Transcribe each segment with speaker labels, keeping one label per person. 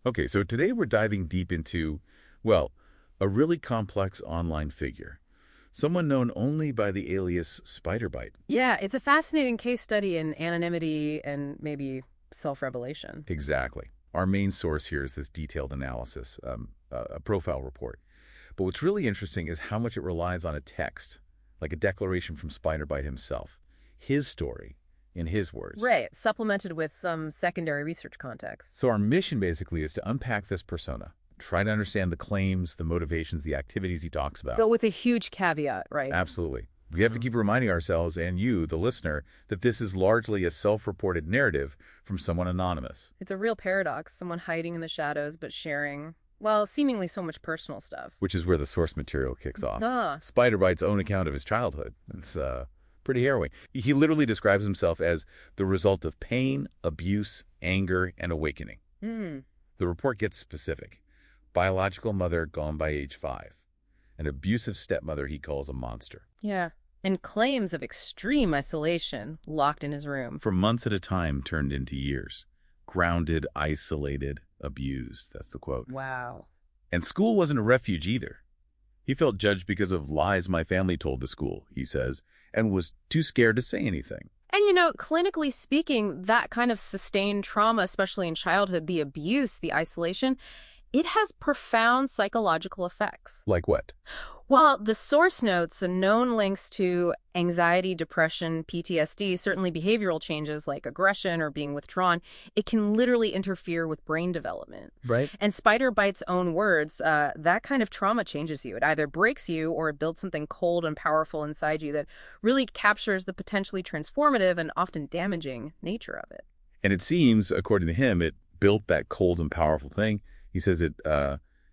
Speaker 1: Okay, so today we're diving deep into, well, a really complex online figure. Someone known only by the alias Spydirbyte.
Speaker 2: Yeah, it's a fascinating case study in anonymity and maybe self-revelation.
Speaker 1: Exactly. Our main source here is this detailed analysis, a profile report. But what's really interesting is how much it relies on a text, like a declaration from Spydirbyte himself. His story, in his words.
Speaker 2: Right, supplemented with some secondary research context.
Speaker 1: So our mission basically is to unpack this persona, try to understand the claims, the motivations, the activities he talks about.
Speaker 2: But with a huge caveat, right?
Speaker 1: Absolutely. We have to keep reminding ourselves and you, the listener, that this is largely a self-reported narrative from someone anonymous.
Speaker 2: It's a real paradox, someone hiding in the shadows but sharing, well, seemingly so much personal stuff.
Speaker 1: Which is where the source material kicks off.
Speaker 2: Ah,
Speaker 1: Spydirbyte's own account of his childhood. It's pretty harrowing. He literally describes himself as the result of pain, abuse, anger, and awakening.
Speaker 2: hmm.
Speaker 1: The report gets specific. Biological mother gone by age 5. An abusive stepmother he calls a monster.
Speaker 2: Yeah. And claims of extreme isolation locked in his room.
Speaker 1: For months at a time turned into years. Grounded, isolated, abused. That's the quote.
Speaker 2: Wow.
Speaker 1: And school wasn't a refuge either. He felt judged because of lies my family told the school, he says, and was too scared to say anything.
Speaker 2: And clinically speaking, that kind of sustained trauma, especially in childhood, the abuse, the isolation, it has profound psychological effects.
Speaker 1: Like what?
Speaker 2: Well, the source notes and known links to anxiety, depression, PTSD, certainly behavioral changes like aggression or being withdrawn, it can literally interfere with brain development.
Speaker 1: Right.
Speaker 2: And Spydirbyte's own words, that kind of trauma changes you. It either breaks you or it builds something cold and powerful inside you that really captures the potentially transformative and often damaging nature of it.
Speaker 1: And it seems, according to him, it built that cold and powerful thing. He says it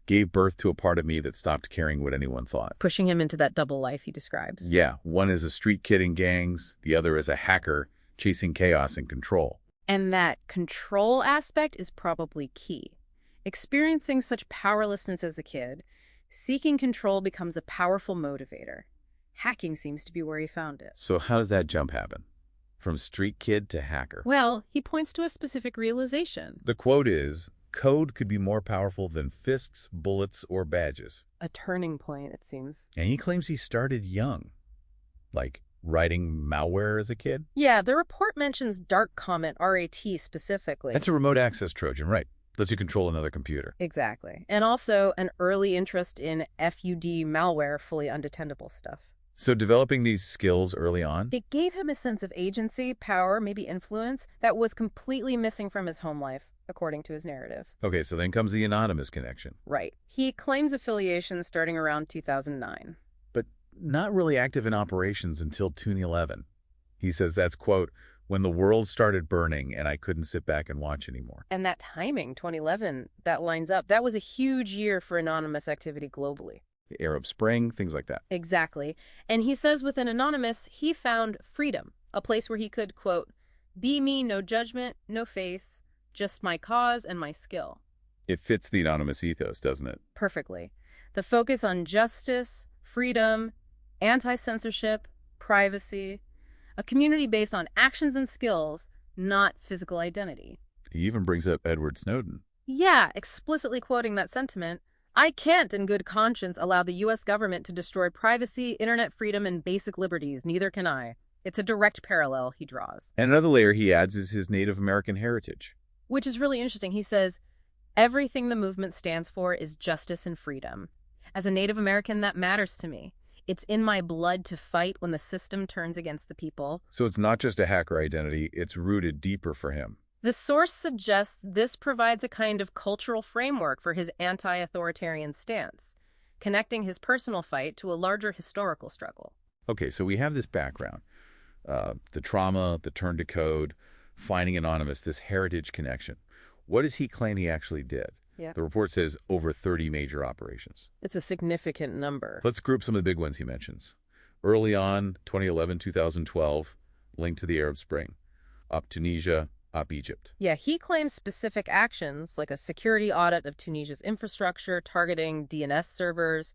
Speaker 1: gave birth to a part of me that stopped caring what anyone thought.
Speaker 2: Pushing him into that double life he describes.
Speaker 1: Yeah, one is a street kid in gangs, the other is a hacker chasing chaos and control.
Speaker 2: And that control aspect is probably key. Experiencing such powerlessness as a kid, seeking control becomes a powerful motivator. Hacking seems to be where he found it.
Speaker 1: So how does that jump happen? From street kid to hacker.
Speaker 2: Well, he points to a specific realization.
Speaker 1: The quote is, code could be more powerful than fists, bullets, or badges.
Speaker 2: A turning point, it seems.
Speaker 1: And he claims he started young, like writing malware as a kid.
Speaker 2: Yeah, the report mentions dark comment, RAT specifically.
Speaker 1: That's a remote access Trojan, right? Lets you control another computer.
Speaker 2: Exactly. And also an early interest in FUD malware, fully undetectable stuff.
Speaker 1: So developing these skills early on?
Speaker 2: It gave him a sense of agency, power, maybe influence, that was completely missing from his home life, according to his narrative.
Speaker 1: Okay, so then comes the anonymous connection.
Speaker 2: Right. He claims affiliation starting around 2009.
Speaker 1: But not really active in operations until 2011. He says that's, quote, when the world started burning and I couldn't sit back and watch anymore.
Speaker 2: And that timing, 2011, that lines up. That was a huge year for anonymous activity globally.
Speaker 1: The Arab Spring, things like that.
Speaker 2: Exactly. And he says within Anonymous, he found freedom, a place where he could, quote, be me, no judgment, no face, just my cause and my skill.
Speaker 1: It fits the anonymous ethos, doesn't it?
Speaker 2: Perfectly. The focus on justice, freedom, anti-censorship, privacy, a community based on actions and skills, not physical identity.
Speaker 1: He even brings up Edward Snowden.
Speaker 2: Yeah, explicitly quoting that sentiment, I can't in good conscience allow the U.S. government to destroy privacy, internet freedom, and basic liberties. Neither can I. It's a direct parallel he draws.
Speaker 1: And another layer he adds is his Native American heritage.
Speaker 2: Which is really interesting. He says, everything the movement stands for is justice and freedom. As a Native American, that matters to me. It's in my blood to fight when the system turns against the people.
Speaker 1: So it's not just a hacker identity, it's rooted deeper for him.
Speaker 2: The source suggests this provides a kind of cultural framework for his anti-authoritarian stance, connecting his personal fight to a larger historical struggle.
Speaker 1: Okay, so we have this background. The trauma, the turn to code, finding anonymous, this heritage connection. What does he claim he actually did?
Speaker 2: Yeah.
Speaker 1: The report says over 30 major operations.
Speaker 2: It's a significant number.
Speaker 1: Let's group some of the big ones he mentions. Early on, 2011, 2012, linked to the Arab Spring. Up Tunisia, up Egypt.
Speaker 2: Yeah, he claims specific actions like a security audit of Tunisia's infrastructure, targeting DNS servers,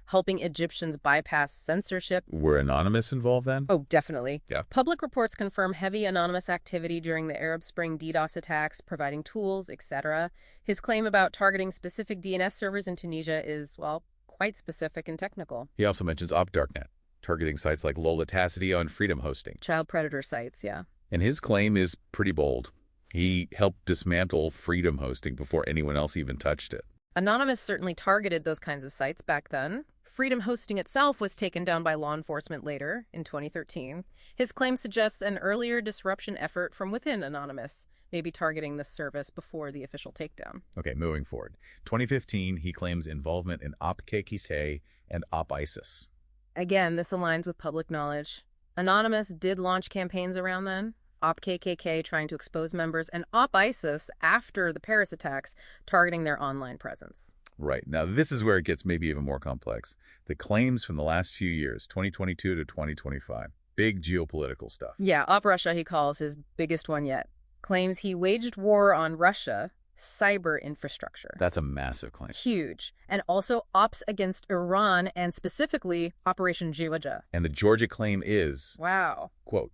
Speaker 2: helping Egyptians bypass censorship.
Speaker 1: Were Anonymous involved then?
Speaker 2: Oh, definitely.
Speaker 1: Yeah.
Speaker 2: Public reports confirm heavy anonymous activity during the Arab Spring DDoS attacks, providing tools, etc. His claim about targeting specific DNS servers in Tunisia is, well, quite specific and technical.
Speaker 1: He also mentions OpDarknet, targeting sites like Lola Tacity on Freedom Hosting.
Speaker 2: Child predator sites, yeah.
Speaker 1: And his claim is pretty bold. He helped dismantle Freedom Hosting before anyone else even touched it.
Speaker 2: Anonymous certainly targeted those kinds of sites back then. Freedom Hosting itself was taken down by law enforcement later, in 2013. His claim suggests an earlier disruption effort from within Anonymous, maybe targeting the service before the official takedown.
Speaker 1: Okay, moving forward. 2015, he claims involvement in Op-KKK and Op-ISIS.
Speaker 2: Again, this aligns with public knowledge. Anonymous did launch campaigns around then, Op-KKK trying to expose members, and Op-ISIS after the Paris attacks, targeting their online presence.
Speaker 1: Right. Now, this is where it gets maybe even more complex. The claims from the last few years, 2022 to 2025, big geopolitical stuff.
Speaker 2: Yeah, Op-Russia he calls his biggest one yet. Claims he waged war on Russia, cyber infrastructure.
Speaker 1: That's a massive claim.
Speaker 2: Huge. And also ops against Iran and specifically Operation Georgia.
Speaker 1: And the Georgia claim is,
Speaker 2: Wow.
Speaker 1: quote,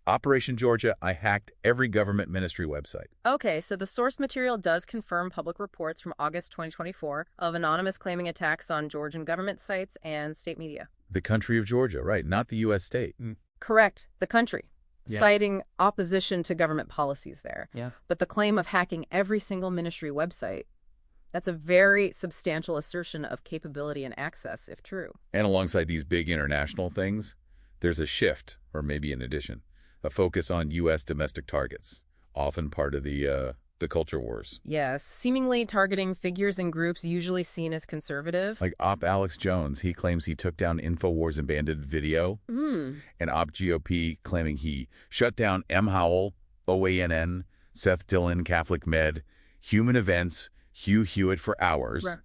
Speaker 1: Operation Georgia, I hacked every government ministry website.
Speaker 2: Okay, so the source material does confirm public reports from August 2024 of Anonymous claiming attacks on Georgian government sites and state media.
Speaker 1: The country of Georgia, right, not the U.S. state.
Speaker 2: Correct, the country.
Speaker 1: Yeah.
Speaker 2: Citing opposition to government policies there.
Speaker 1: Yeah.
Speaker 2: But the claim of hacking every single ministry website, that's a very substantial assertion of capability and access, if true.
Speaker 1: And alongside these big international things, there's a shift, or maybe an addition, a focus on U.S. domestic targets, often part of the culture wars.
Speaker 2: Yes, seemingly targeting figures and groups usually seen as conservative.
Speaker 1: Like Op Alex Jones, he claims he took down InfoWars and banded video. And Op GOP claiming he shut down M. Howell, OANN, Seth Dillon, Catholic Med, Human Events, Hugh Hewitt for hours,
Speaker 2: Right.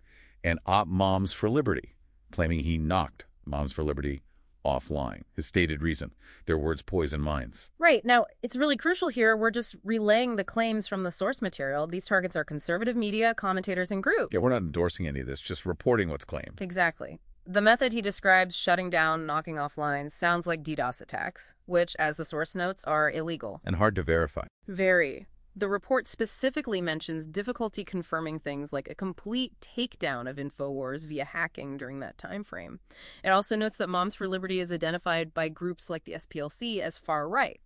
Speaker 1: And Op Moms for Liberty, claiming he knocked Moms for Liberty offline. His stated reason, their words poison minds.
Speaker 2: Right. Now, it's really crucial here. We're just relaying the claims from the source material. These targets are conservative media, commentators, and groups.
Speaker 1: Yeah, we're not endorsing any of this, just reporting what's claimed.
Speaker 2: Exactly. The method he describes, shutting down, knocking offline, sounds like DDoS attacks, which, as the source notes, are illegal.
Speaker 1: And hard to verify.
Speaker 2: Very. The report specifically mentions difficulty confirming things like a complete takedown of InfoWars via hacking during that time frame. It also notes that Moms for Liberty is identified by groups like the SPLC as far right.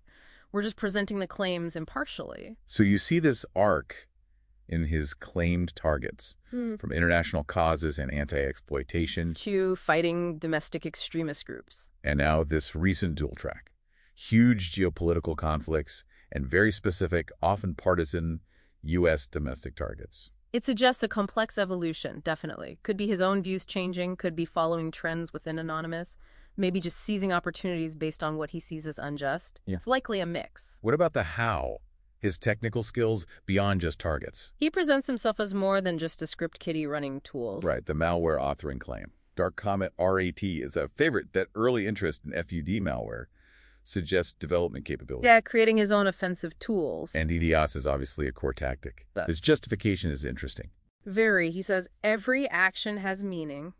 Speaker 2: We're just presenting the claims impartially.
Speaker 1: So you see this arc in his claimed targets, from international causes and anti-exploitation
Speaker 2: to fighting domestic extremist groups.
Speaker 1: And now this recent dual track. Huge geopolitical conflicts and very specific, often partisan, U.S. domestic targets.
Speaker 2: It suggests a complex evolution, definitely. Could be his own views changing, could be following trends within Anonymous, maybe just seizing opportunities based on what he sees as unjust.
Speaker 1: Yeah.
Speaker 2: It's likely a mix.
Speaker 1: What about the how? His technical skills beyond just targets.
Speaker 2: He presents himself as more than just a script kiddie running tools.
Speaker 1: Right, the malware authoring claim. Dark Comet RAT is a favorite that early interest in FUD malware suggests development capability.
Speaker 2: Yeah, creating his own offensive tools.
Speaker 1: And DDoS is obviously a core tactic. His justification is interesting.
Speaker 2: Very. He says, every action has meaning.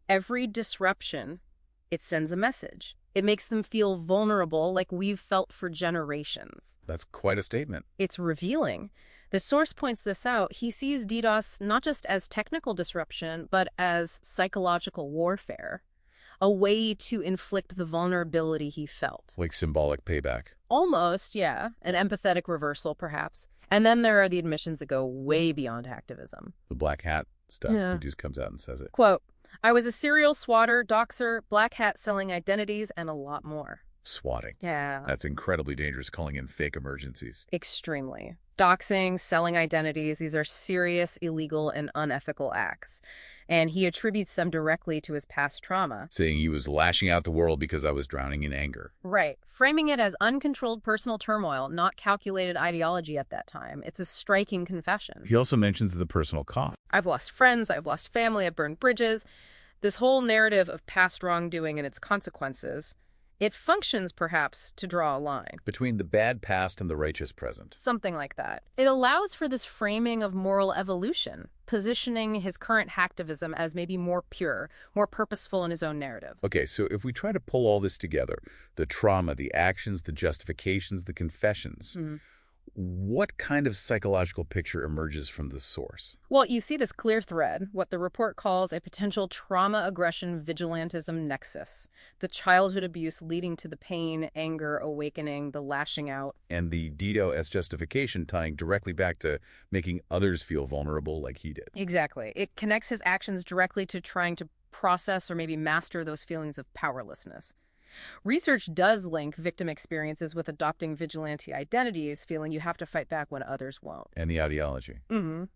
Speaker 2: Every disruption, it sends a message. It makes them feel vulnerable like we've felt for generations.
Speaker 1: That's quite a statement.
Speaker 2: It's revealing. The source points this out. He sees DDoS not just as technical disruption, but as psychological warfare. A way to inflict the vulnerability he felt.
Speaker 1: Like symbolic payback.
Speaker 2: Almost, yeah. An empathetic reversal, perhaps. And then there are the admissions that go way beyond activism.
Speaker 1: The black hat stuff.
Speaker 2: Yeah.
Speaker 1: He just comes out and says it.
Speaker 2: Quote, I was a serial swatter, doxer, black hat selling identities, and a lot more.
Speaker 1: Swatting.
Speaker 2: Yeah.
Speaker 1: That's incredibly dangerous, calling in fake emergencies.
Speaker 2: Extremely. Doxing, selling identities, these are serious, illegal, and unethical acts. And he attributes them directly to his past trauma.
Speaker 1: Saying he was lashing out the world because I was drowning in anger.
Speaker 2: Right. Framing it as uncontrolled personal turmoil, not calculated ideology at that time. It's a striking confession.
Speaker 1: He also mentions the personal cost.
Speaker 2: I've lost friends, I've lost family, I've burned bridges. This whole narrative of past wrongdoing and its consequences, It functions, perhaps, to draw a line.
Speaker 1: Between the bad past and the righteous present.
Speaker 2: Something like that. It allows for this framing of moral evolution, positioning his current hacktivism as maybe more pure, more purposeful in his own narrative.
Speaker 1: Okay, so if we try to pull all this together, the trauma, the actions, the justifications, the confessions, what kind of psychological picture emerges from this source?
Speaker 2: Well, you see this clear thread, what the report calls a potential trauma-aggression vigilantism nexus, the childhood abuse leading to the pain, anger, awakening, the lashing out.
Speaker 1: And the DDoS justification tying directly back to making others feel vulnerable like he did.
Speaker 2: Exactly. It connects his actions directly to trying to process or maybe master those feelings of powerlessness. Research does link victim experiences with adopting vigilante identities, feeling you have to fight back when others won't.
Speaker 1: And the ideology.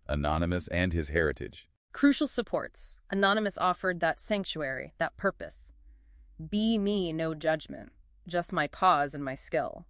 Speaker 1: Anonymous and his heritage.
Speaker 2: Crucial supports. Anonymous offered that sanctuary, that purpose. Be me, no judgment. Just my cause and my skill.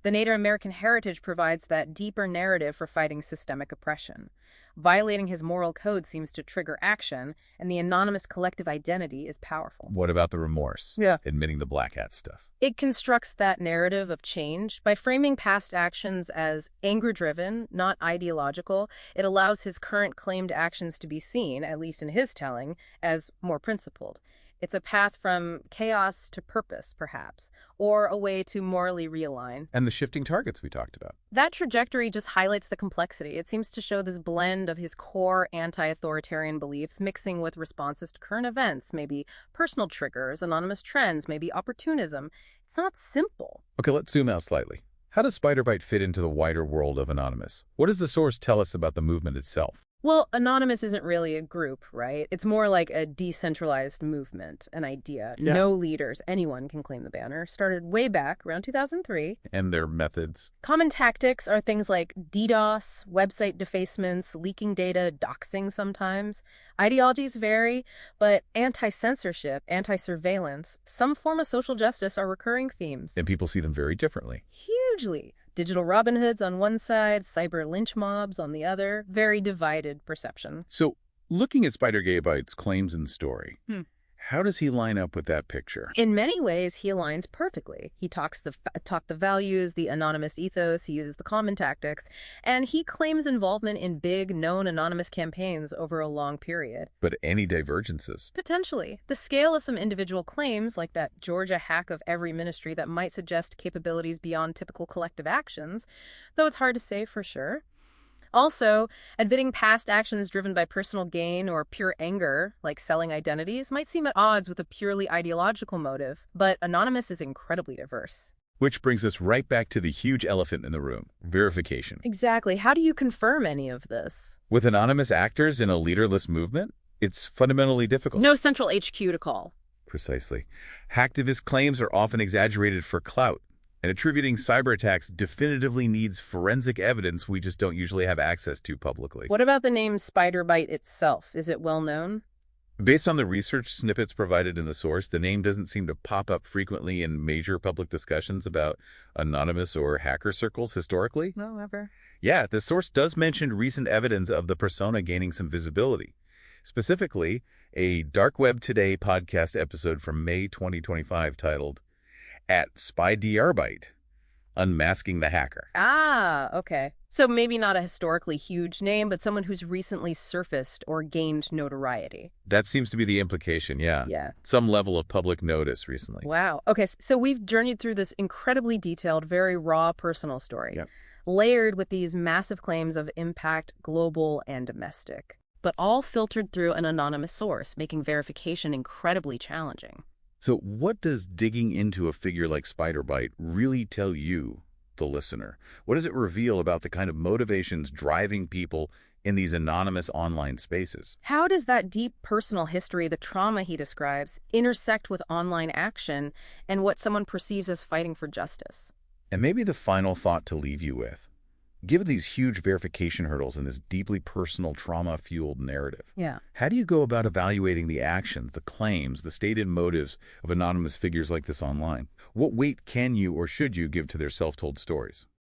Speaker 2: The Native American heritage provides that deeper narrative for fighting systemic oppression. Violating his moral code seems to trigger action, and the anonymous collective identity is powerful.
Speaker 1: What about the remorse?
Speaker 2: Yeah.
Speaker 1: Admitting the black hat stuff.
Speaker 2: It constructs that narrative of change by framing past actions as anger-driven, not ideological. It allows his current claimed actions to be seen, at least in his telling, as more principled. It's a path from chaos to purpose, perhaps, or a way to morally realign.
Speaker 1: And the shifting targets we talked about.
Speaker 2: That trajectory just highlights the complexity. It seems to show this blend of his core anti-authoritarian beliefs mixing with responses to current events, maybe personal triggers, anonymous trends, maybe opportunism. It's not simple.
Speaker 1: Okay, let's zoom out slightly. How does Spydirbyte fit into the wider world of Anonymous? What does the source tell us about the movement itself?
Speaker 2: Well, Anonymous isn't really a group, right? It's more like a decentralized movement, an idea.
Speaker 1: Yeah.
Speaker 2: No leaders, anyone can claim the banner. Started way back, around 2003.
Speaker 1: And their methods?
Speaker 2: Common tactics are things like DDoS, website defacements, leaking data, doxing sometimes. Ideologies vary, but anti-censorship, anti-surveillance, some form of social justice are recurring themes.
Speaker 1: And people see them very differently.
Speaker 2: Hugely. Digital Robin Hoods on one side, cyber lynch mobs on the other. Very divided perception.
Speaker 1: So, looking at Spydirbyte's claims and story, how does he line up with that picture?
Speaker 2: In many ways, he aligns perfectly. He talks the values, the anonymous ethos, he uses the common tactics, and he claims involvement in big, known anonymous campaigns over a long period.
Speaker 1: But any divergences?
Speaker 2: Potentially. The scale of some individual claims, like that Georgia hack of every ministry that might suggest capabilities beyond typical collective actions, though it's hard to say for sure. Also, admitting past actions driven by personal gain or pure anger, like selling identities, might seem at odds with a purely ideological motive, but Anonymous is incredibly diverse.
Speaker 1: Which brings us right back to the huge elephant in the room, verification.
Speaker 2: Exactly. How do you confirm any of this?
Speaker 1: With anonymous actors in a leaderless movement, it's fundamentally difficult.
Speaker 2: No central HQ to call.
Speaker 1: Precisely. Hacktivist claims are often exaggerated for clout, and attributing cyber attacks definitively needs forensic evidence we just don't usually have access to publicly.
Speaker 2: What about the name Spydirbyte itself? Is it well known?
Speaker 1: Based on the research snippets provided in the source, the name doesn't seem to pop up frequently in major public discussions about anonymous or hacker circles historically.
Speaker 2: No, ever.
Speaker 1: Yeah, the source does mention recent evidence of the persona gaining some visibility. Specifically, a Dark Web Today podcast episode from May 2025 titled, "At Spydirbyte, Unmasking the Hacker."
Speaker 2: Ah, okay. So maybe not a historically huge name, but someone who's recently surfaced or gained notoriety.
Speaker 1: That seems to be the implication, yeah.
Speaker 2: Yeah.
Speaker 1: Some level of public notice recently.
Speaker 2: Wow. Okay, so we've journeyed through this incredibly detailed, very raw personal story,
Speaker 1: Yep.
Speaker 2: layered with these massive claims of impact, global and domestic, but all filtered through an anonymous source, making verification incredibly challenging.
Speaker 1: So what does digging into a figure like Spydirbyte really tell you, the listener? What does it reveal about the kind of motivations driving people in these anonymous online spaces?
Speaker 2: How does that deep personal history, the trauma he describes, intersect with online action and what someone perceives as fighting for justice?
Speaker 1: And maybe the final thought to leave you with, given these huge verification hurdles and this deeply personal trauma-fueled narrative,
Speaker 2: Yeah.
Speaker 1: how do you go about evaluating the actions, the claims, the stated motives of anonymous figures like this online? What weight can you or should you give to their self-told stories?